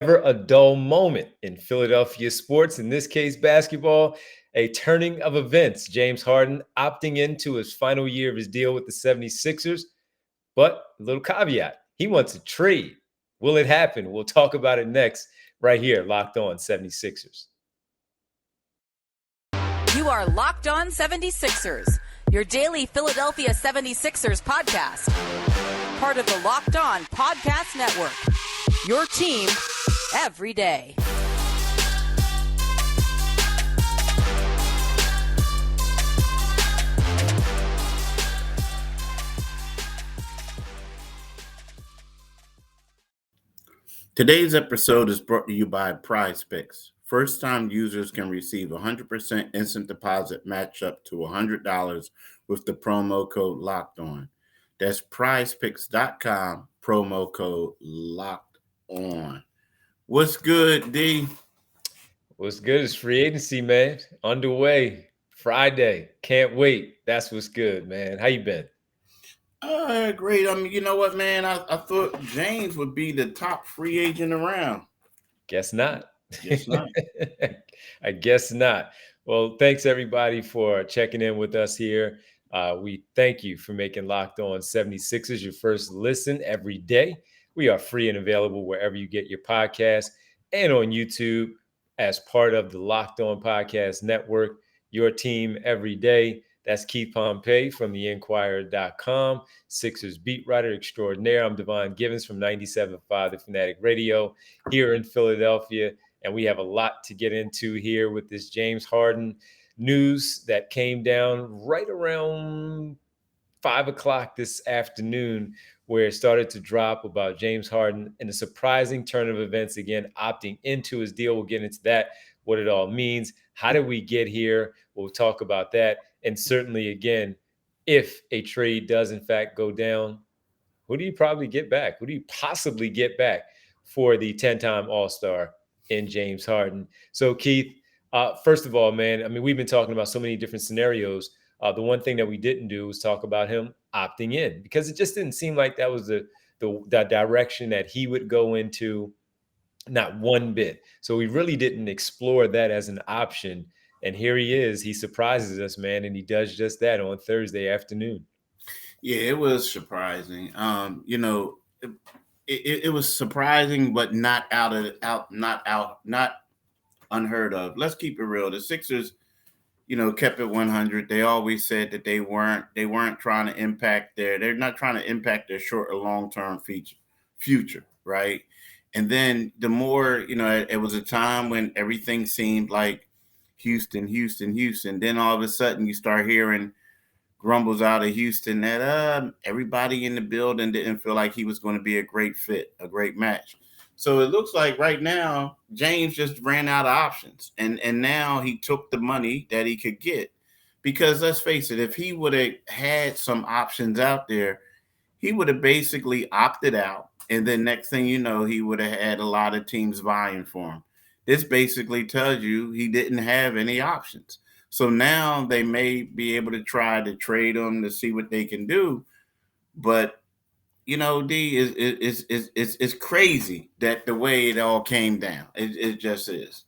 Never a dull moment in Philadelphia sports, in this case, basketball, a turning of events. James Harden opting into his final year of his deal with the 76ers, but a little caveat, he wants a trade. Will it happen? We'll talk about it next, right here, Locked On 76ers. You are Locked On 76ers, your daily Philadelphia 76ers podcast. Part of the Locked On Podcast Network, your team every day. Today's episode is brought to you by PrizePicks. First-time users can receive 100% instant deposit match up to $100 with the promo code LOCKEDON. That's PrizePicks.com, promo code LOCKEDON. What's good, D? What's good is free agency, man. Underway. Friday. Can't wait. That's what's good, man. How you been? Great. You know what, man? I thought James would be the top free agent around. Guess not. Guess not. I guess not. Well, thanks everybody for checking in with us here. We thank you for making Locked On 76ers your first listen every day. We are free and available wherever you get your podcasts and on YouTube as part of the Locked On Podcast Network, your team every day. That's Keith Pompey from theinquirer.com, Sixers beat writer extraordinaire. I'm Devon Givens from 97.5 The Fanatic Radio here in Philadelphia. And we have a lot to get into here with this James Harden news that came down right around 5 o'clock this afternoon, where it started to drop about James Harden and a surprising turn of events, again, opting into his deal. We'll get into that, what it all means. How did we get here? We'll talk about that. And certainly, again, if a trade does, in fact, go down, who do you probably get back? Who do you possibly get back for the 10-time All-Star in James Harden? So, Keith, first of all, man, I mean, we've been talking about so many different scenarios. The one thing that we didn't do was talk about him opting in, because it just didn't seem like that was the direction that he would go into, not one bit. So we really didn't explore that as an option. And here he is. He surprises us, man, and he does just that on Thursday afternoon. Yeah, it was surprising. It was surprising, but not unheard of. Let's keep it real. The Sixers, kept it 100. They always said that they weren't trying to impact they're not trying to impact their short or long-term future, right? And then the more, it was a time when everything seemed like Houston. Then all of a sudden you start hearing grumbles out of Houston that everybody in the building didn't feel like he was going to be a great fit, a great match. So it looks like right now James just ran out of options, and now he took the money that he could get. Because let's face it, if he would have had some options out there, he would have basically opted out, and then next thing you know, he would have had a lot of teams vying for him. This basically tells you he didn't have any options. So now they may be able to try to trade him to see what they can do. But, D, it's crazy that the way it all came down. It just is.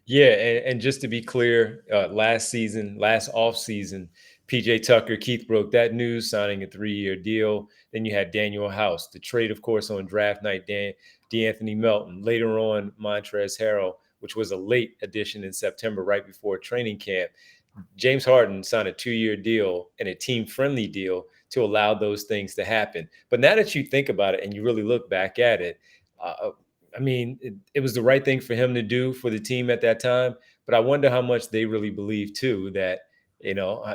Yeah, and just to be clear, last offseason, PJ Tucker, Keith broke that news, signing a 3-year deal. Then you had Daniel House, the trade, of course, on draft night, DeAnthony Melton. Later on, Montrezl Harrell, which was a late addition in September, right before training camp. James Harden signed a 2-year deal and a team-friendly deal to allow those things to happen. But now that you think about it and you really look back at it, I mean, it was the right thing for him to do for the team at that time. But I wonder how much they really believe, too, that,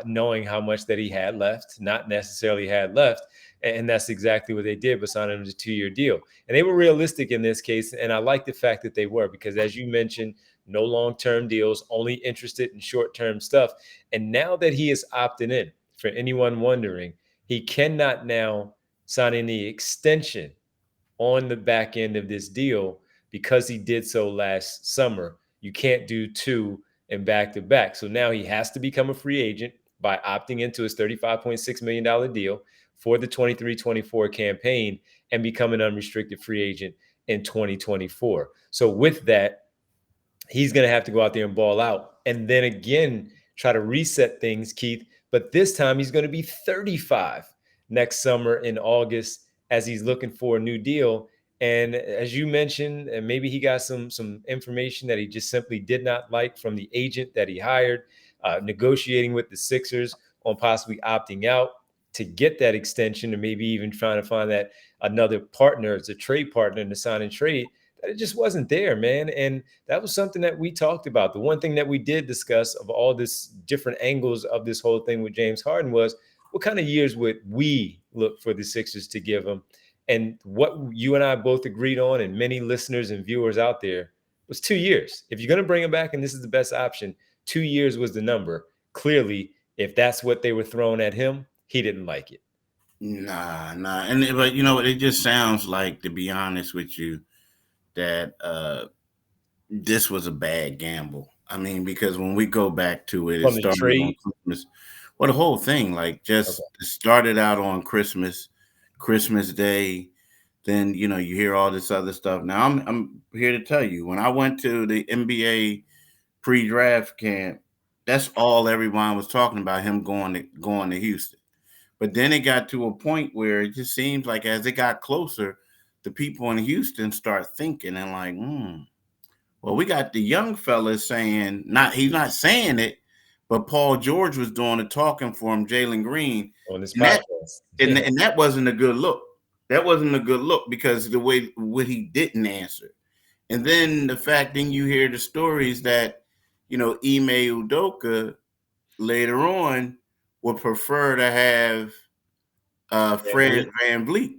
knowing how much that he had left, not necessarily had left. And that's exactly what they did, but signed him to a 2-year deal. And they were realistic in this case. And I like the fact that they were, because as you mentioned, no long-term deals, only interested in short-term stuff. And now that he is opting in, for anyone wondering, he cannot now sign any extension on the back end of this deal because he did so last summer. You can't do two in back-to-back. So now he has to become a free agent by opting into his $35.6 million deal for the 23-24 campaign and become an unrestricted free agent in 2024. So with that, he's going to have to go out there and ball out. And then again, try to reset things, Keith. But this time he's going to be 35 next summer in August as he's looking for a new deal. And as you mentioned, and maybe he got some information that he just simply did not like from the agent that he hired, negotiating with the Sixers on possibly opting out to get that extension, and maybe even trying to find that another partner as a trade partner in the sign and trade. That it just wasn't there, man. And that was something that we talked about. The one thing that we did discuss of all this different angles of this whole thing with James Harden was what kind of years would we look for the Sixers to give him? And what you and I both agreed on, and many listeners and viewers out there, was 2 years. If you're going to bring him back and this is the best option, 2 years was the number. Clearly, if that's what they were throwing at him, he didn't like it. Nah. But it just sounds like, to be honest with you, that this was a bad gamble. I mean, because when we go back to it, it started on Christmas. Well, the whole thing, started out on Christmas Day. Then, you hear all this other stuff. Now, I'm here to tell you, when I went to the NBA pre-draft camp, that's all everyone was talking about, him going to Houston. But then it got to a point where it just seems like as it got closer, the people in Houston start thinking and like, well, we got the young fellas saying, he's not saying it, but Paul George was doing the talking for him, Jalen Green. On this podcast. And that wasn't a good look. That wasn't a good look because the way what he didn't answer. And then the fact then you hear the stories that, Ime Udoka later on would prefer to have Fred VanVleet.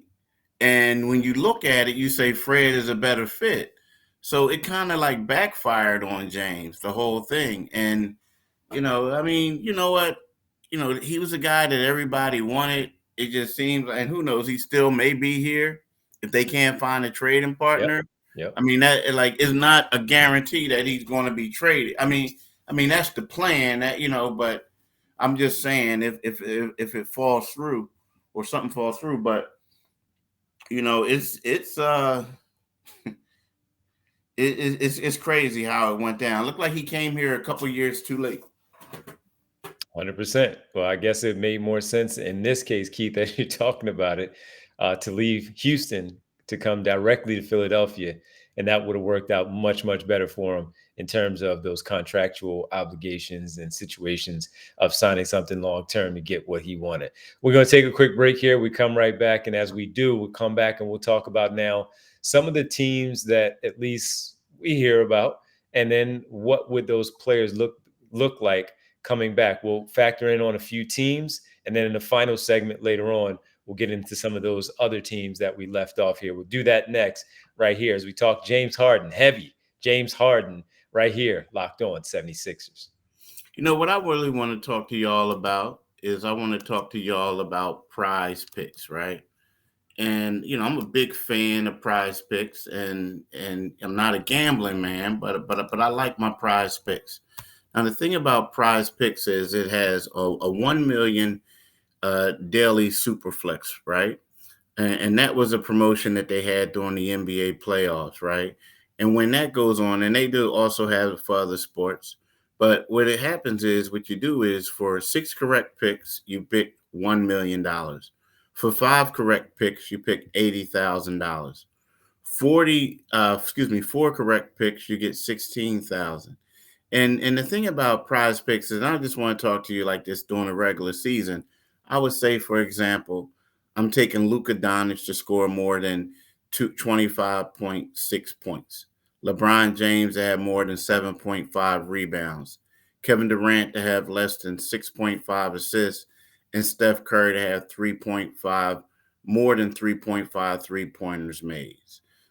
And when you look at it, you say Fred is a better fit. So it kind of like backfired on James, the whole thing. And, he was a guy that everybody wanted. It just seems, and who knows, he still may be here if they can't find a trading partner. Yep. I mean, that is not a guarantee that he's going to be traded. I mean, that's the plan that, but I'm just saying if it falls through or something falls through, but it's crazy how it went down. Looked like he came here a couple years too late. 100%. Well, I guess it made more sense in this case, Keith, as you're talking about it, to leave Houston to come directly to Philadelphia. And that would have worked out much, much better for him in terms of those contractual obligations and situations of signing something long-term to get what he wanted. We're going to take a quick break here. We come right back. And as we do, we'll come back and we'll talk about now some of the teams that at least we hear about. And then what would those players look like coming back? We'll factor in on a few teams. And then in the final segment later on, we'll get into some of those other teams that we left off here. We'll do that next right here as we talk James Harden, heavy James Harden right here, locked on 76ers. What I really want to talk to y'all about is I want to talk to y'all about PrizePicks, right? And, I'm a big fan of PrizePicks and I'm not a gambling man, but I like my PrizePicks. Now, the thing about PrizePicks is it has a 1 million daily Superflex, right? And that was a promotion that they had during the NBA playoffs, right? And when that goes on, and they do also have it for other sports, but what it happens is what you do is for 6 correct picks, you pick $1 million. For 5 correct picks, you pick $80,000. 4 correct picks, you get $16,000. And the thing about PrizePicks is, I just want to talk to you like this during a regular season. I would say, for example, I'm taking Luka Doncic to score more than 25.6 points. LeBron James to have more than 7.5 rebounds. Kevin Durant to have less than 6.5 assists. And Steph Curry to have more than 3.5 three-pointers made.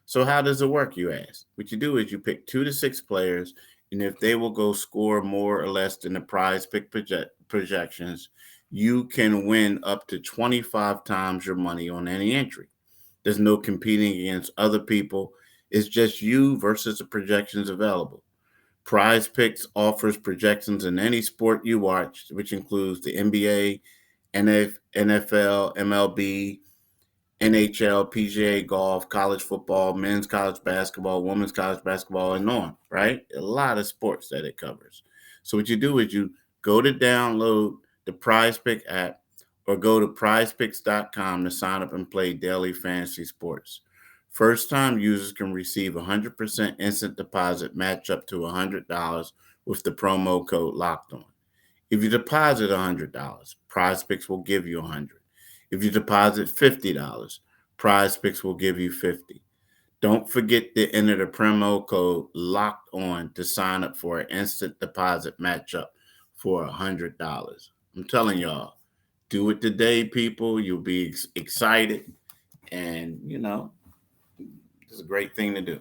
So how does it work, you ask? What you do is you pick 2 to 6 players, and if they will go score more or less than the PrizePick projections, you can win up to 25 times your money on any entry. There's no competing against other people. It's just you versus the projections available. PrizePicks offers projections in any sport you watch, which includes the NBA, NFL, MLB, NHL, PGA golf, college football, men's college basketball, women's college basketball, and on, right? A lot of sports that it covers. So what you do is you go to download the PrizePick app or go to prizepicks.com to sign up and play daily fantasy sports. First-time users can receive 100% instant deposit match up to $100 with the promo code Locked On. If you deposit $100, PrizePicks will give you $100. If you deposit $50, PrizePicks will give you $50. Don't forget to enter the promo code Locked On to sign up for an instant deposit matchup for $100. I'm telling y'all, do it today, people. You'll be excited, and it's a great thing to do.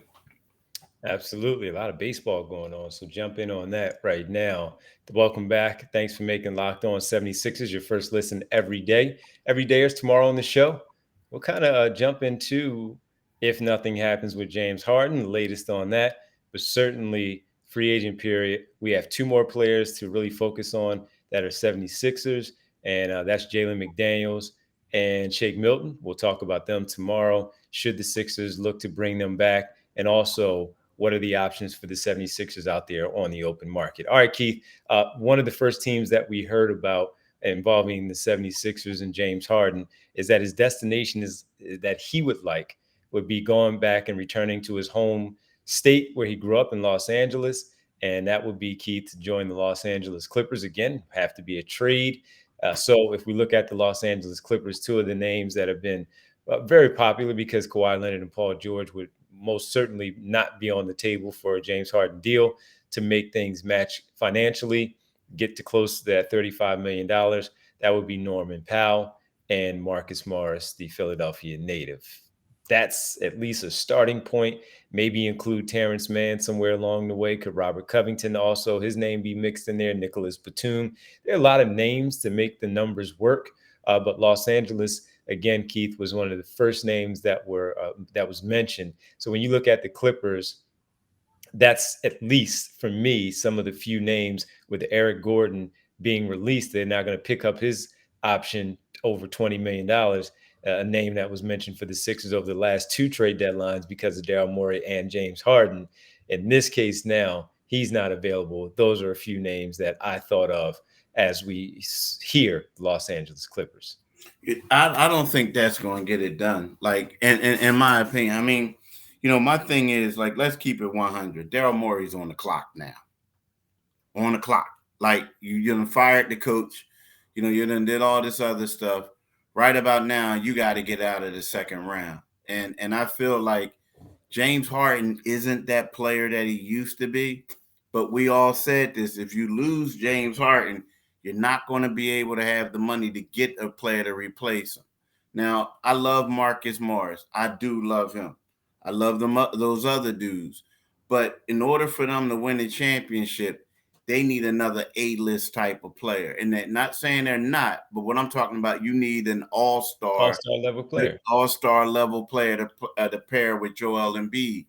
Absolutely. A lot of baseball going on. So jump in on that right now. Welcome back. Thanks for making Locked On 76ers your first listen every day. Every day is tomorrow on the show. We'll kind of jump into if nothing happens with James Harden, the latest on that, but certainly free agent period. We have two more players to really focus on that are 76ers, and that's Jalen McDaniels and Shake Milton. We'll talk about them tomorrow. Should the Sixers look to bring them back? And also, what are the options for the 76ers out there on the open market? All right, Keith, one of the first teams that we heard about involving the 76ers and James Harden is that his destination is that he would be going back and returning to his home state where he grew up in Los Angeles. And that would be, Keith, to join the Los Angeles Clippers. Again, have to be a trade. So if we look at the Los Angeles Clippers, two of the names that have been very popular because Kawhi Leonard and Paul George would most certainly not be on the table for a James Harden deal to make things match financially, get to close to that $35 million. That would be Norman Powell and Marcus Morris, the Philadelphia native. That's at least a starting point. Maybe include Terrence Mann somewhere along the way. Could Robert Covington also, his name be mixed in there? Nicholas Batum. There are a lot of names to make the numbers work. But Los Angeles, again, Keith, was one of the first names that was mentioned. So when you look at the Clippers, that's at least for me some of the few names with Eric Gordon being released. They're now going to pick up his option over $20 million, a name that was mentioned for the Sixers over the last two trade deadlines because of Daryl Morey and James Harden. In this case now, he's not available. Those are a few names that I thought of as we hear Los Angeles Clippers. I don't think that's going to get it done. Like, in my opinion, I mean, my thing is, like, let's keep it 100. Daryl Morey's on the clock now. On the clock. Like, you done fired the coach. You done did all this other stuff. Right about now, you got to get out of the second round. And I feel like James Harden isn't that player that he used to be. But we all said this. If you lose James Harden, you're not going to be able to have the money to get a player to replace him. Now, I love Marcus Morris. I do love him. I love those other dudes. But in order for them to win the championship, they need another A-list type of player. And that, not saying they're not, but what I'm talking about, you need an all-star level player. All-star level player to pair with Joel Embiid.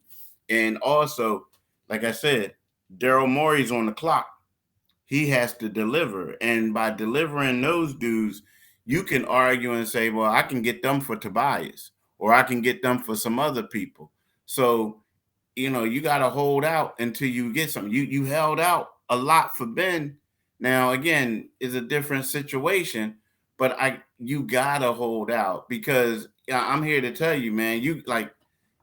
And also, like I said, Daryl Morey's on the clock. He has to deliver. And by delivering those dudes, you can argue and say, well, I can get them for Tobias, or I can get them for some other people. So, you got to hold out until you get something. You held out a lot for Ben. Now, again, it's a different situation, but you got to hold out because I'm here to tell you, man,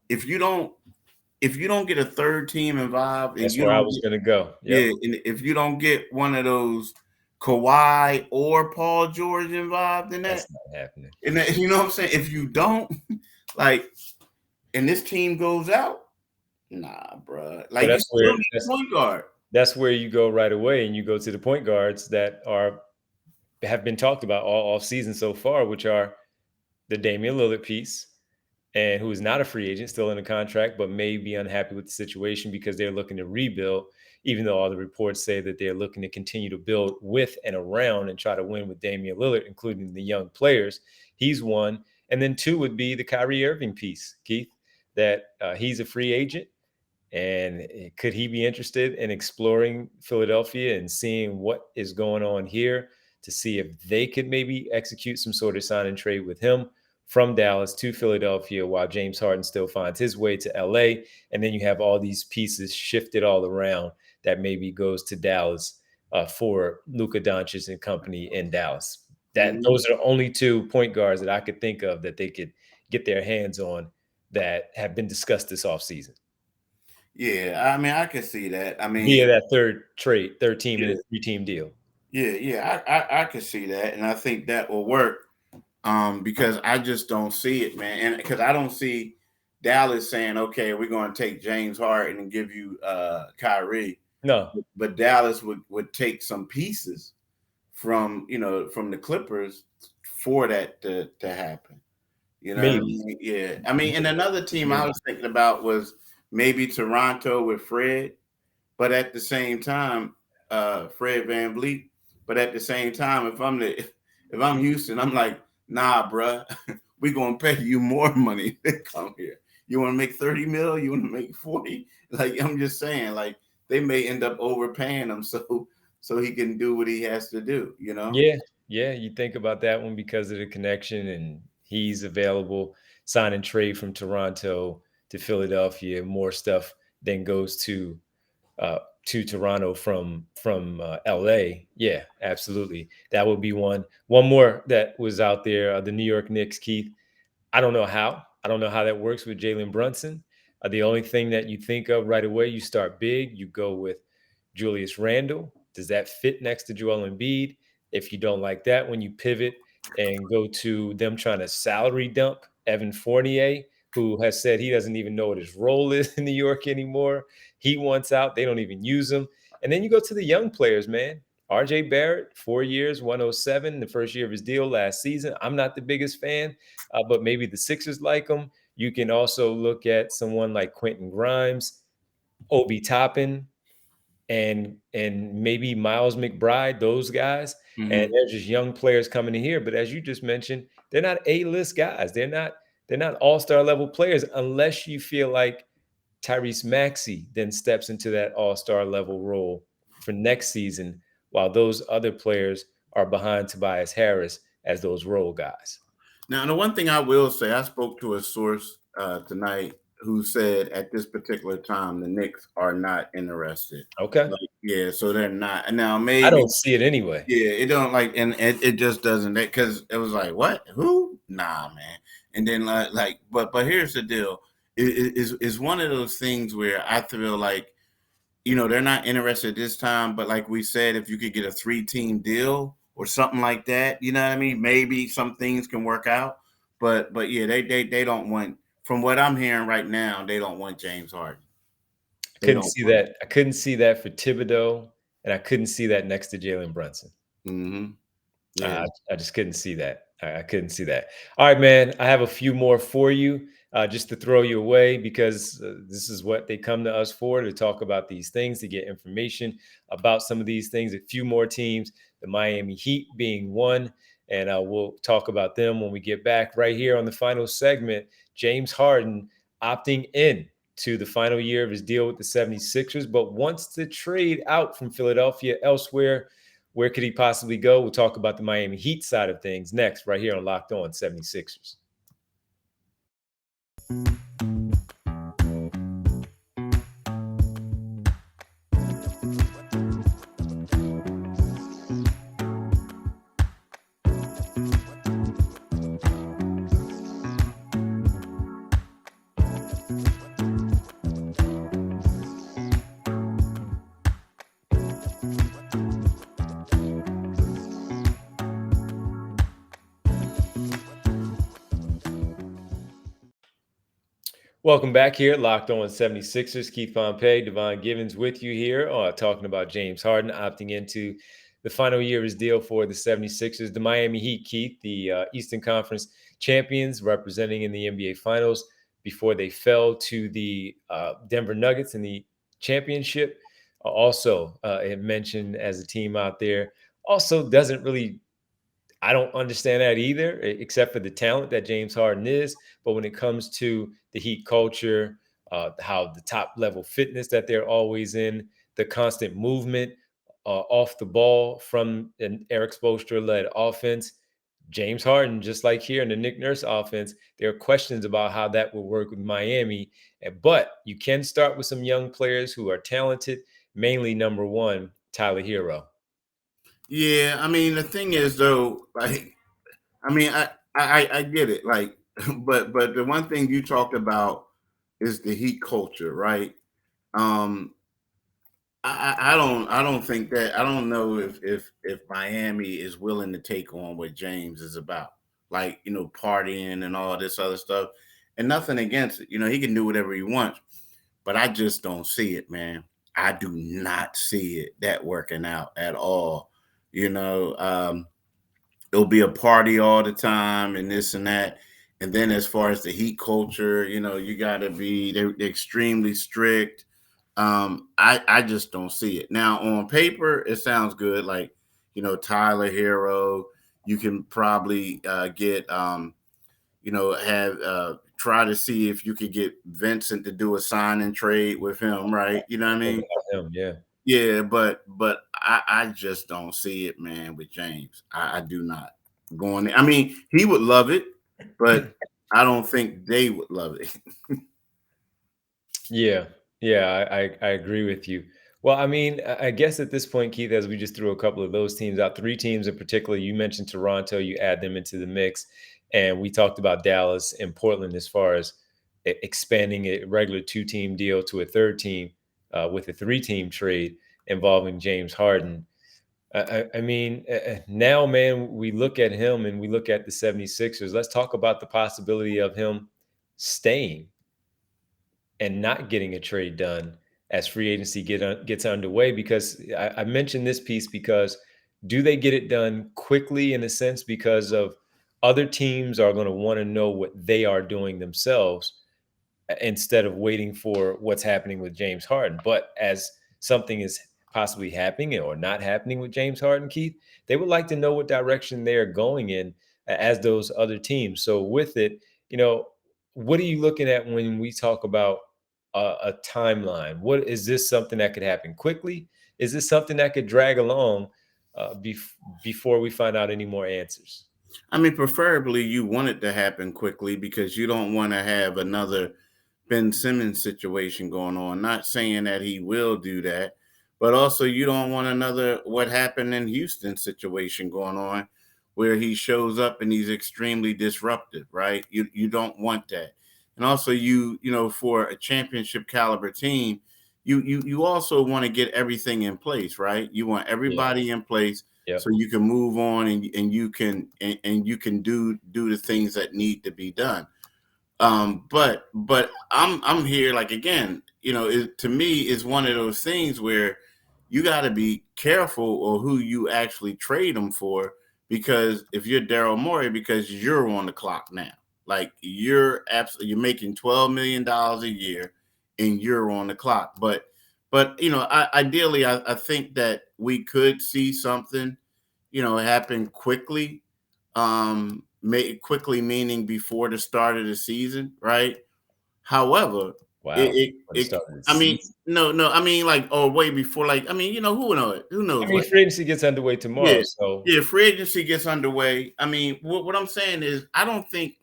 if you don't get a third team involved, that's where I was going to go. Yep. Yeah, and if you don't get one of those Kawhi or Paul George involved in that, that's not happening. And that, you know what I'm saying? If you don't, and this team goes out, nah, bro. Like, that's you still need a point guard. That's where you go right away, and you go to the point guards that have been talked about all off season so far, which are the Damian Lillard piece, and who is not a free agent, still in a contract, but may be unhappy with the situation because they're looking to rebuild, even though all the reports say that they're looking to continue to build with and around and try to win with Damian Lillard, including the young players. He's one. And then two would be the Kyrie Irving piece, Keith, that he's a free agent. And could he be interested in exploring Philadelphia and seeing what is going on here to see if they could maybe execute some sort of sign and trade with him from Dallas to Philadelphia while James Harden still finds his way to LA. And then you have all these pieces shifted all around that maybe goes to Dallas for Luka Doncic and company in Dallas. Those are the only 2 point guards that I could think of that they could get their hands on that have been discussed this offseason. Yeah, I mean, I can see that. I mean, Via that third team in yeah, a 3-team deal. yeah, I can see that, and I think that will work. Because I just don't see it, man, and because I don't see Dallas saying, "Okay, we're going to take James Harden and give you Kyrie," No, but Dallas would take some pieces from from the Clippers for that to happen. You know what I maybe. mean? Yeah. I mean, and another team I Maybe. was thinking about was maybe Toronto with Fred, but at the same time, Fred VanVleet. But at the same time, if I'm Houston, I'm like, nah, bruh, we're gonna pay you more money to come here. You want to make 30 mil? You want to make 40? Like, I'm just saying, like, they may end up overpaying him so he can do what he has to do, you know? Yeah, yeah, you think about that one because of the connection, and he's available, sign and trade from Toronto to Philadelphia, more stuff than goes to Toronto from LA. Yeah, absolutely. That would be one. One more that was out there, the New York Knicks, Keith. I don't know how. I don't know how that works with Jalen Brunson. The only thing that you think of right away, you start big, you go with Julius Randle. Does that fit next to Joel Embiid? If you don't like that, when you pivot and go to them trying to salary dump Evan Fournier, who has said he doesn't even know what his role is in New York anymore. He wants out. They don't even use him. And then you go to the young players, man. RJ Barrett, 4 years, 107, the first year of his deal last season. I'm not the biggest fan, but maybe the Sixers like him. You can also look at someone like Quentin Grimes, Obi Toppin, and maybe Miles McBride, those guys. And Mm-hmm. they're just young players coming in here. But as you just mentioned, they're not A-list guys. They're not all-star level players unless you feel like Tyrese Maxey then steps into that all-star level role for next season, while those other players are behind Tobias Harris as those role guys. Now, the one thing I will say, I spoke to a source tonight who said at this particular time the Knicks are not interested. Okay. Like, yeah, so they're not. Now, I maybe don't see it anyway. yeah, it don't like, and it just doesn't because it was like, what? Who? Nah, man. And then but here's the deal: is one of those things where I feel like they're not interested this time, but like we said, if you could get a 3-team deal or something like that, you know what I mean? Maybe some things can work out. But yeah, they don't want. From what I'm hearing right now, they don't want James Harden. They Couldn't don't see want that. I couldn't see that for Thibodeau, and I couldn't see that next to Jalen Brunson. him. Mm-hmm. Yeah. I just couldn't see that. I couldn't see that. All right, man. I have a few more for you, just to throw you away because this is what they come to us for, to talk about these things, to get information about some of these things. A few more teams, the Miami Heat being one, and we'll talk about them when we get back right here on the final segment. James Harden opting in to the final year of his deal with the 76ers, but wants to trade out from Philadelphia elsewhere. Where could he possibly go? We'll talk about the Miami Heat side of things next, right here on Locked On 76ers. Welcome back here, Locked On 76ers. Keith Pompey, Devon Givens with you here, talking about James Harden opting into the final year of his deal for the 76ers. The Miami Heat, Keith, the Eastern Conference champions, representing in the NBA Finals before they fell to the Denver Nuggets in the championship. Also, it mentioned as a team out there, also doesn't really, I don't understand that either, except for the talent that James Harden is. But when it comes to the Heat culture, how the top level fitness that they're always in, the constant movement off the ball from an Eric Spoelstra led offense, James Harden, just like here in the Nick Nurse offense, there are questions about how that will work with Miami. But you can start with some young players who are talented, mainly number one, Tyler Hero. Yeah, I mean the thing is though, like, I mean I get it, like, but the one thing you talked about is the Heat culture, right? Um, I don't think that I don't know if Miami is willing to take on what James is about, like, partying and all this other stuff, and nothing against it. He can do whatever he wants, but I just don't see it, man. I do not see it that working out at all. You know, it'll be a party all the time and this and that. And then as far as the Heat culture, you got to be they're extremely strict. I just don't see it. Now on paper, it sounds good. Like, Tyler Hero, you can probably get have try to see if you could get Vincent to do a sign and trade with him, right? You know what I mean? Him, yeah. Yeah, but I just don't see it, man, with James. I do not going. I mean, he would love it, but I don't think they would love it. Yeah, yeah, I agree with you. Well, I mean, I guess at this point, Keith, as we just threw a couple of those teams out, three teams in particular, you mentioned Toronto, you add them into the mix, and we talked about Dallas and Portland as far as expanding a regular two-team deal to a third team with a three-team trade involving James Harden. I mean, now, man, we look at him and we look at the 76ers. Let's talk about the possibility of him staying and not getting a trade done as free agency gets underway. Because I mentioned this piece because do they get it done quickly in a sense because of other teams are going to want to know what they are doing themselves instead of waiting for what's happening with James Harden. But as something is possibly happening or not happening with James Harden, Keith, they would like to know what direction they're going in as those other teams. So with it, what are you looking at when we talk about a timeline? What is this something that could happen quickly? Is this something that could drag along before we find out any more answers? I mean, preferably you want it to happen quickly because you don't want to have another Ben Simmons situation going on. Not saying that he will do that, but also you don't want another what happened in Houston situation going on where he shows up and he's extremely disruptive, right? You don't want that. And also for a championship caliber team, you also want to get everything in place, right? You want Yeah. everybody in place Yep. so you can move on and you can do the things that need to be done. But I'm here, like, again, to me is one of those things where you got to be careful of who you actually trade them for, because if you're Daryl Morey, because you're on the clock now, like you're making $12 million a year and you're on the clock. But ideally, I think that we could see something, happen quickly. Quickly meaning before the start of the season, right? However, Wow. For the it start of the I mean, season. no, I mean, like, or way before, like, I mean, who I knows, mean, like, free agency gets underway tomorrow, yeah, so yeah, free agency gets underway. I mean, what I'm saying is, I don't think,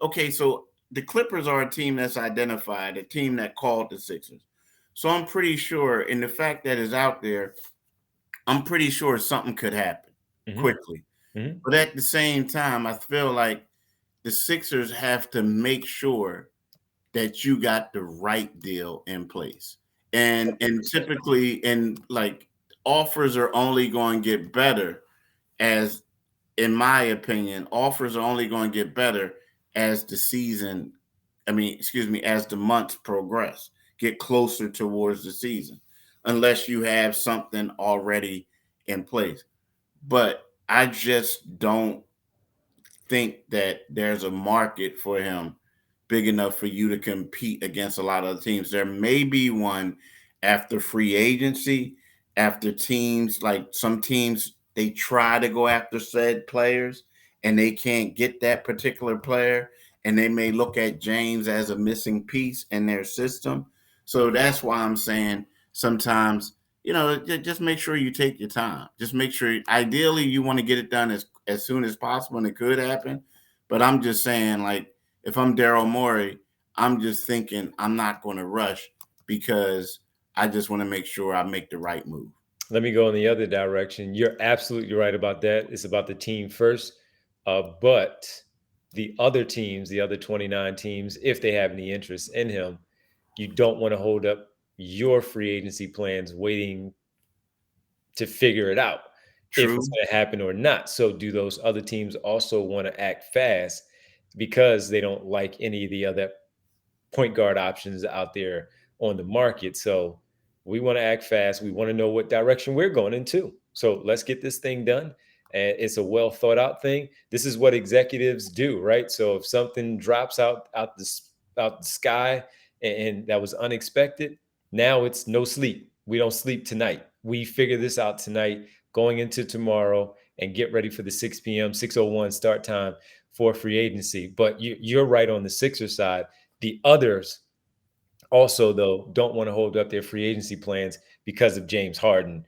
okay, so the Clippers are a team that's identified, a team that called the Sixers. So I'm pretty sure, in the fact that is out there, I'm pretty sure something could happen mhm, quickly. mhm. But at the same time, I feel like the Sixers have to make sure that you got the right deal in place. And typically, and like, offers are only going to get better as, in my opinion, offers are only going to get better as the season, excuse me, as the months progress, get closer towards the season, unless you have something already in place. But I just don't think that there's a market for him big enough for you to compete against a lot of other teams. There may be one after free agency, after teams, like some teams, they try to go after said players and they can't get that particular player. And they may look at James as a missing piece in their system. So that's why I'm saying sometimes, just make sure you take your time. Just make sure, ideally, you want to get it done as soon as possible, and it could happen. But I'm just saying, like, if I'm Daryl Morey, I'm just thinking I'm not going to rush because I just want to make sure I make the right move. Let me go in the other direction. You're absolutely right about that. It's about the team first. But the other teams, the other 29 teams, if they have any interest in him, you don't want to hold up your free agency plans waiting to figure it out if True. it's going to happen or not. So, do those other teams also want to act fast because they don't like any of the other point guard options out there on the market? So, we want to act fast. We want to know what direction we're going into. So, let's get this thing done. And it's a well thought out thing. This is what executives do, right? So, if something drops out the sky and that was unexpected, now it's no sleep. We don't sleep tonight. We figure this out tonight, going into tomorrow, and get ready for the 6 p.m., 6:01 start time for free agency. But you're right on the Sixers side. The others also, though, don't want to hold up their free agency plans because of James Harden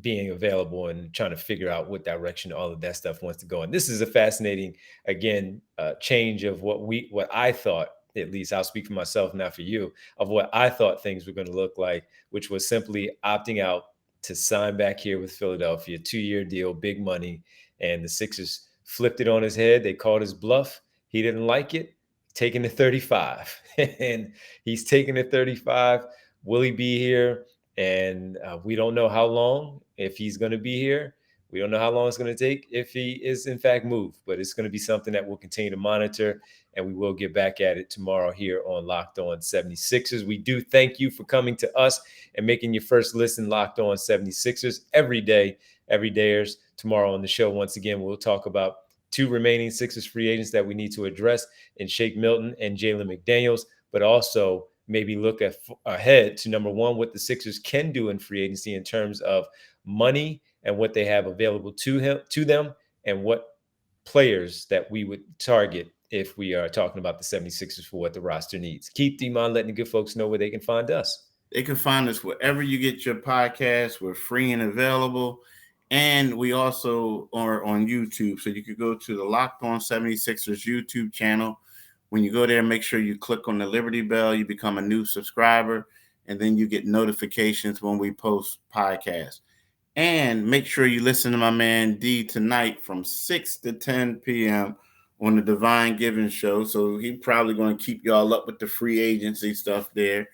being available and trying to figure out what direction all of that stuff wants to go. And this is a fascinating, again, change of what I thought, at least I'll speak for myself, not for you, of what I thought things were going to look like, which was simply opting out to sign back here with Philadelphia, 2-year deal, big money. And the Sixers flipped it on his head. They called his bluff. He didn't like it, taking the 35. And he's taking the 35. Will he be here? And we don't know how long, if he's going to be here. We don't know how long it's going to take if he is, in fact, moved. But it's going to be something that we'll continue to monitor, and we will get back at it tomorrow here on Locked On 76ers. We do thank you for coming to us and making your first listen Locked On 76ers every day, everydayers. Tomorrow on the show, once again, we'll talk about 2 remaining Sixers free agents that we need to address in Shake Milton and Jalen McDaniels, but also maybe look ahead to, number one, what the Sixers can do in free agency in terms of money and what they have available to them, and what players that we would target if we are talking about the 76ers for what the roster needs. Keith, Demon, letting the good folks know where they can find us. They can find us wherever you get your podcasts. We're free and available. And we also are on YouTube. So you could go to the Locked On 76ers YouTube channel. When you go there, make sure you click on the Liberty Bell. You become a new subscriber, and then you get notifications when we post podcasts. And make sure you listen to my man D tonight from 6 to 10 p.m. on the Divine Giving Show. So he's probably going to keep y'all up with the free agency stuff there.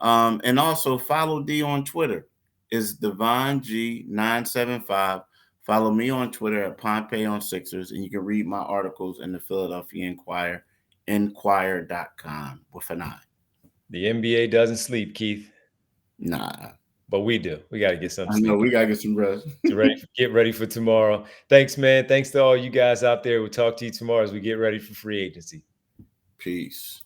And also follow D on Twitter. Is Divine G975. Follow me on Twitter at Pompey on Sixers, and you can read my articles in the Philadelphia Inquirer, inquirer.com with an I. The NBA doesn't sleep, Keith. Nah. But we do. We got to get some I sleep. know, we got to get some rest. Get ready for tomorrow. Thanks, man. Thanks to all you guys out there. We'll talk to you tomorrow as we get ready for free agency. Peace.